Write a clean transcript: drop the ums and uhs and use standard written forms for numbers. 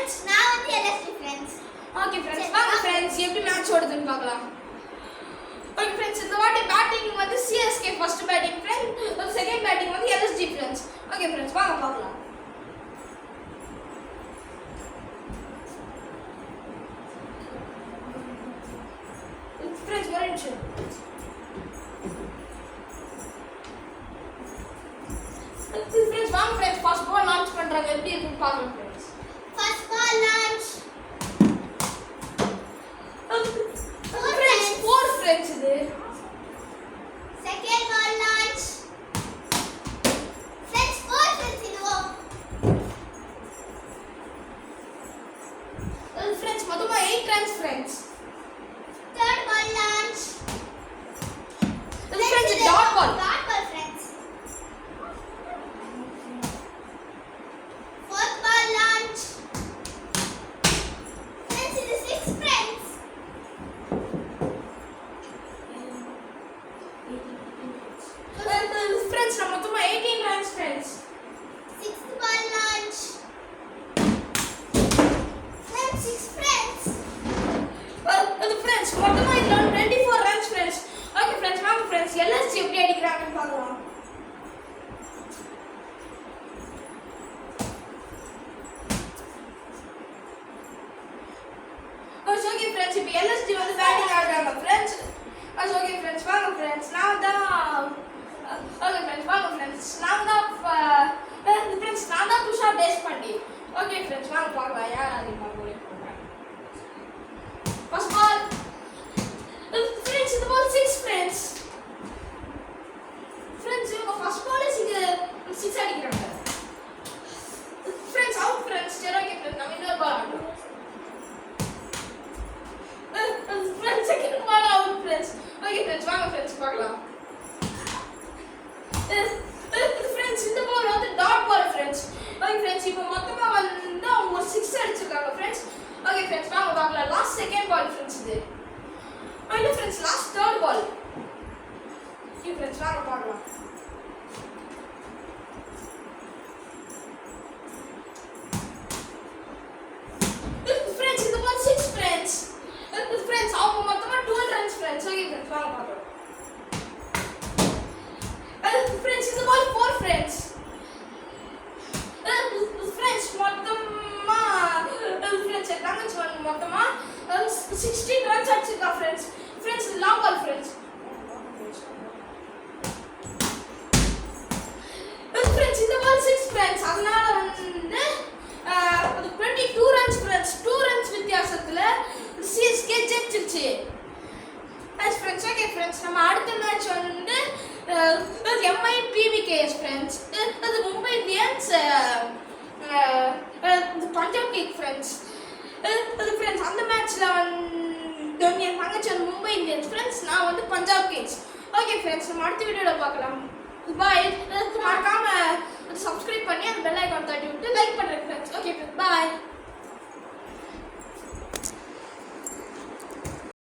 Friends நான் வந்து LSD friends. Okay friends வாங்க ஃப்ரெண்ட்ஸ் எப்படி மேட்ச் ஓடுதுன்னு பார்க்கலாம். ஓகே ஃப்ரெண்ட்ஸ் இந்த வாட்டி பேட்டிங் வந்து CSK first batting friends, second batting வந்து எல்எஸ்டி ஃப்ரெண்ட்ஸ். ஓகே ஃப்ரெண்ட்ஸ் வாங்க பார்க்கலாம். ஃப்ரெண்ட்ஸ் ஒரு நிமிஷம். ஃப்ரெண்ட்ஸ் வாங்க ஃப்ரெண்ட்ஸ் ஃபர்ஸ்ட் பால் லான்ச் பண்றாங்க எப்படி இருக்குன்னு பார்க்கலாம் friends. First ball launch friends 4 friends இது. Second ball launch friends 4 friends இதுவோ. ஃப்ரெண்ட்ஸ் மொத்தமா 8 runs friends. Third ball launch friends dot ball friends. Fourth ball launch friends இது 6 ஃப்ரெண்ட்ஸ். ஃப்ரெண்ட்ஸ் நம்ம மொத்தமா 18 runs friends. Sixth ball launch friends 6 friends. அது friends மொத்தமா இதுல 24 runs friends. Okay friends வாங்க friends LSD எப்படி அடிக்கறாங்கன்னு பார்க்கலாம். ஓகே ஃப்ரெண்ட்ஸ் இப்போ எல்எஸ்டி வந்து பேட்டிங் ஆடுறாங்க ஃப்ரெண்ட்ஸ். ஓகே ஃப்ரெண்ட்ஸ் வாங்க ஃப்ரெண்ட்ஸ் நான் தான் ஓகே ஃப்ரெண்ட்ஸ் வாங்க ஃப்ரெண்ட்ஸ் நான் தான் துஷார் தேஷ்பாண்டே. ஓகே ஃப்ரெண்ட்ஸ் வாங்க பார்க்கலாம் யார் அதிகமாக bowling பண்றாங்க. ஃபர்ஸ்ட் பால் ஃப்ரெண்ட்ஸ் இந்த பால் 6 ஃப்ரெண்ட்ஸ். ஃப்ரெண்ட்ஸ் இவங்க ஃபர்ஸ்ட் பால் 6 அடிக்கிறாங்க. Friends out friends. சரி ஓகே ஃப்ரெண்ட்ஸ் நம்ம இன்னொரு பால் ஆடுறோம். Friends second ball out friends. Okay friends வாங்க ஃப்ரெண்ட்ஸ் பார்க்கலாம். ஃப்ரெண்ட்ஸ் இந்த பால் வந்து dot ball friends. Okay friends இப்போ மொத்தமா வந்து அவங்க ஒரு 6 அடிச்சிருக்காங்க ஃப்ரெண்ட்ஸ். ஓகே ஃப்ரெண்ட்ஸ் வாங்க பார்க்கலாம். லாஸ்ட் செகண்ட் பால் ஃப்ரெண்ட்ஸ் இது. Okay friends last third ball. Okay friends வாங்க பார்க்கலாம். ஃப்ரெண்ட்ஸ் இந்த பால் 6 ஃப்ரெண்ட்ஸ். ஃப்ரெண்ட்ஸ் அவங்க மொத்தமா 12 ரன்ஸ் ஃப்ரெண்ட்ஸ். ஓகே ஃப்ரெண்ட்ஸ் வாங்க பார்க்கலாம். ஃப்ரெண்ட்ஸ் இந்த பால் 4 ஃப்ரெண்ட்ஸ். ஃப்ரெண்ட்ஸ் மொத்தமா ஃப்ரெண்ட்ஸ் தங்கச்சி வந்து மொத்தமா 16 ரன்ஸ் அடிச்சிருக்கா friends. Friends long ball friends. Friends இந்த பால் 6 ஃப்ரெண்ட்ஸ். அதனால வந்து 22 ரன்ஸ் ஃப்ரெண்ட்ஸ். 2 ரன்ஸ் வித்தியாசத்துல சிஎஸ்கே ஜெயிச்சிருச்சு. ஃப்ரெண்ட்ஸ் ஓகே ஃப்ரெண்ட்ஸ் நம்ம அடுத்த மேட்ச் வந்து எம்ஐ பிவிகேஎஸ் ஃப்ரெண்ட்ஸ். அது Mumbai Indians Punjab Kings friends. அது ஃப்ரெண்ட்ஸ் அந்த மேட்ச்ல வந்து என் தங்கச்சி வந்து மும்பை இந்தியன்ஸ் ஃப்ரெண்ட்ஸ், நான் வந்து பஞ்சாப் கிங்ஸ். ஓகே ஃப்ரெண்ட்ஸ் நம்ம அடுத்த வீடியோவில் பார்க்கலாம். பாய். மறக்காம சப்ஸ்கிரைப் பண்ணி அந்த பெல் ஐக்கான் தட்டி விட்டு லைக் பண்ணுறேன் ஃப்ரெண்ட்ஸ். Okay friends bye.